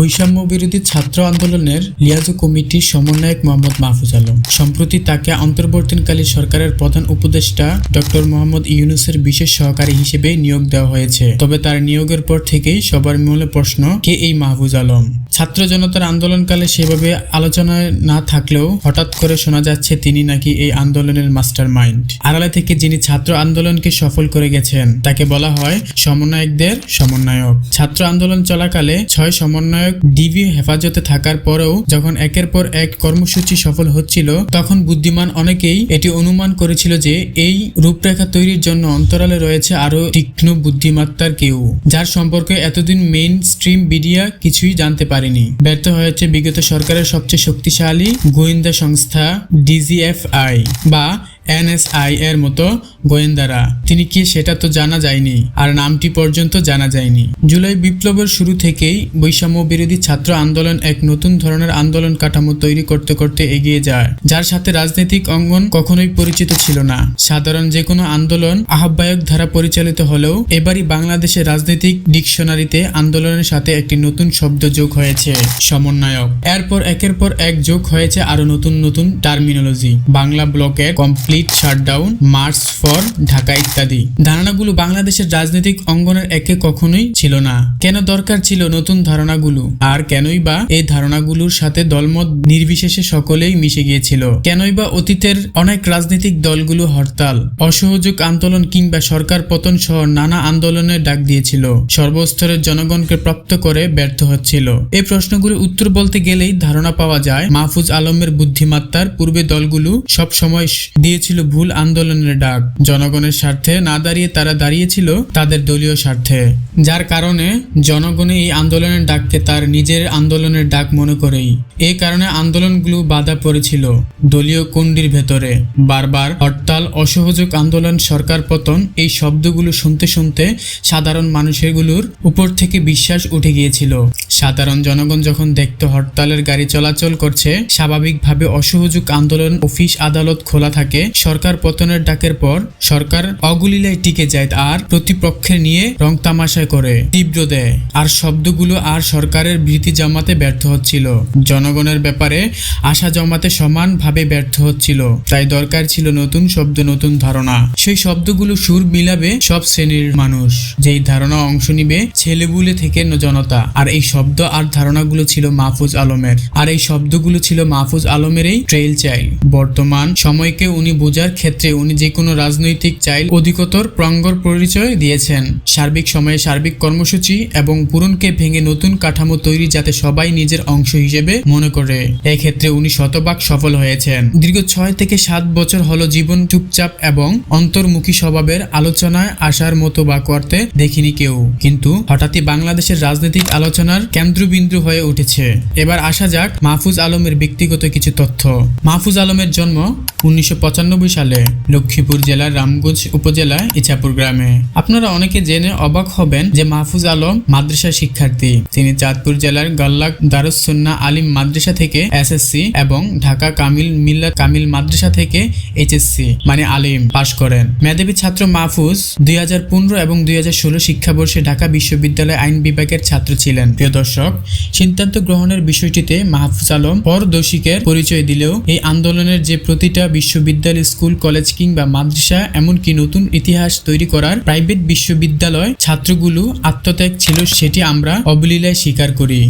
বৈষম্য বিরোধী ছাত্র আন্দোলনের লিয়াজু কমিটির সমন্বয়ক মোহাম্মদ মাহফুজ আলম। সম্প্রতি তাকে অন্তর্বর্তীকালীন সরকারের প্রধান উপদেষ্টা ডক্টর মোহাম্মদ ইউনূসের বিশেষ সহকারী হিসেবে নিয়োগ দেওয়া হয়েছে। তবে তার নিয়োগের পর থেকেই সবার মনে প্রশ্ন, কে এই মাহফুজ আলম? ছাত্র জনতার আন্দোলনকালে সেভাবে আলোচনায় না থাকলেও হঠাৎ করে শোনা যাচ্ছে তিনি নাকি এই আন্দোলনের মাস্টার মাইন্ড। আড়ালে থেকে যিনি ছাত্র আন্দোলনকে সফল করে গেছেন তাকে বলা হয় সমন্বয়কদের সমন্বয়ক। ছাত্র আন্দোলন চলাকালে 6 সমন্বয়ক ডিবি হেফাজতে থাকার পরেও যখন একের পর এক কর্মসূচি সফল হচ্ছিল, তখন বুদ্ধিমান অনেকেই এটি অনুমান করেছিল যে এই রূপরেখা তৈরির জন্য অন্তরালে রয়েছে আরো তীক্ষ্ণ বুদ্ধিমত্তার কেউ, যার সম্পর্কে এতদিন মেইন স্ট্রিম মিডিয়া কিছুই জানতে পারেনি। ব্যর্থ হয়েছে বিগত সরকারের সবচেয়ে শক্তিশালী গোয়েন্দা সংস্থা ডিজিএফআই বা এনএসআই এর মতো গোয়েন্দারা। তিনি কি সেটা তো জানা যায়নি, আর নামটি পর্যন্ত জানা যায়নি। জুলাই বিপ্লবের শুরু থেকেই বৈষম্য বিরোধী ছাত্র আন্দোলন এক নতুন ধরনের আন্দোলন কাঠামো তৈরি করতে করতে এগিয়ে যায়, যার সাথে রাজনৈতিক অঙ্গন কখনোই পরিচিত ছিল না। সাধারণ যে কোনো আন্দোলন আহ্বায়ক দ্বারা পরিচালিত হলেও এবারই বাংলাদেশের রাজনৈতিক ডিকশনারিতে আন্দোলনের সাথে একটি নতুন শব্দ যোগ হয়েছে, সমন্বয়ক। এরপর একের পর এক যোগ হয়েছে আরো নতুন নতুন টার্মিনোলজি, বাংলা ব্লকের complete shutdown, March for Dhaka ইত্যাদি। ধারণাগুলো বাংলাদেশের রাজনৈতিক অঙ্গনের একে কখনোই ছিল না। কেন দরকার ছিল নতুন ধারণাগুলো, আর কেনই বা এই ধারণাগুলোর সাথে দলমত নির্বিশেষে সকলেই মিশে গিয়েছিল? কেনই বা অতীতের অনেক রাজনৈতিক দলগুলো হরতাল, অসহযোগ আন্দোলন কিংবা সরকার পতন সহ নানা আন্দোলনের ডাক দিয়েছিল, সর্বস্তরের জনগণকে প্রাপ্ত করে ব্যর্থ হচ্ছিল? এই প্রশ্নগুলোর উত্তর বলতে গেলেই ধারণা পাওয়া যায় মাহফুজ আলমের বুদ্ধিমত্তার পূর্বে দলগুলো সব সময় দিয়েছিল ভুল আন্দোলনের ডাক। জনগণের স্বার্থে না দাঁড়িয়ে তারা দাঁড়িয়েছিল তাদের দলীয় স্বার্থে, যার কারণে জনগণে এই আন্দোলনের ডাককে তার নিজের আন্দোলনের ডাক মনে করেই এই কারণে আন্দোলনগুলো বাধা পড়েছিল দলীয় কুণ্ডির ভেতরে। বারবার হরতাল, অসহযোগ আন্দোলন, সরকার পতন, এই শব্দগুলো শুনতে শুনতে সাধারণ মানুষেরগুলোর উপর থেকে বিশ্বাস উঠে গিয়েছিল। সাধারণ জনগণ যখন দেখত হরতালের গাড়ি চলাচল করছে, স্বাভাবিকভাবে অসহযোগ আন্দোলন, অফিস আদালত খোলা থাকে, সরকার পতনের ডাকের পর সরকার অগুলিলায় টিকে যায় আর প্রতিপক্ষের নিয়ে রং তামাশা করে তীব্র দেয়, আর শব্দগুলো আর সরকারের ভীতি জমাতে ব্যর্থ হচ্ছিল, জনগণের ব্যাপারে আশা জমাতে সমানভাবে ব্যর্থ হচ্ছিল। তাই দরকার ছিল নতুন শব্দ, নতুন ধারণা। সেই শব্দগুলো সুর মিলাবে সব শ্রেণীর মানুষ, যেই ধারণা অংশ নিবে ছেলেবুলে থেকে জনতা। আর এই শব্দ আর ধারণাগুলো ছিল মাহফুজ আলমের, আর এই শব্দগুলো ছিল মাহফুজ আলমেরই ট্রেইল চাইল। বর্তমান সময়কে উনি বোঝার ক্ষেত্রে উনি যে কোনো রাজনৈতিক চাইল অধিকতর প্রাঙ্গণ পরিচয় দিয়েছেন। সার্বিক সময়ে সার্বিক কর্মসূচি এবং পূরণকে ভেঙে নতুন কাঠামো তৈরি, যাতে সবাই নিজের অংশ হিসেবে মনে করে। এক্ষেত্রে উনি শতভাগ সফল হয়েছেন। দীর্ঘ 6 থেকে 7 বছর হলো জীবন চুপচাপ এবং অন্তর্মুখী স্বভাবের, আলোচনায় আসার মতো বা করতে দেখিনি কেউ, কিন্তু হঠাৎই বাংলাদেশের রাজনৈতিক আলোচনার কেন্দ্রবিন্দু হয়ে উঠেছে। এবার আসা যাক মাহফুজ আলমের ব্যক্তিগত কিছু তথ্য। মাহফুজ আলমের জন্ম 1995 সালে লক্ষ্মীপুর জেলার রামগঞ্জ উপজেলায় ইছাপুর গ্রামে। আপনারা অনেকে জেনে অবাক হবেন যে মাহফুজ আলম মাদ্রাসা শিক্ষার্থী। তিনি চাঁদপুর জেলার গল্লাক দারুস সুন্নাহ আলিম মাদ্রাসা থেকে এসএসসি এবং ঢাকা কামিল মিল্লাত কামিল মাদ্রাসা থেকে এইচএসসি মানে আলিম পাশ করেন। মেধাবী ছাত্র মাহফুজ 2015 এবং 2016 শিক্ষাবর্ষে ঢাকা বিশ্ববিদ্যালয় আইন বিভাগের ছাত্র ছিলেন। প্রিয় দর্শক, সিদ্ধান্ত গ্রহণের বিষয়টিতে মাহফুজ আলম পরদর্শীকের পরিচয় দিলেও এই আন্দোলনের যে প্রতিটা বিশ্ববিদ্যালয়, স্কুল, কলেজ কিংবা মাদ্রাসা, এমনকি নতুন ইতিহাস তৈরি করার প্রাইভেট বিশ্ববিদ্যালয় ছাত্রগুলো আত্মত্যাগ ছিল, সেটি আমরা অবলীলায় স্বীকার করি।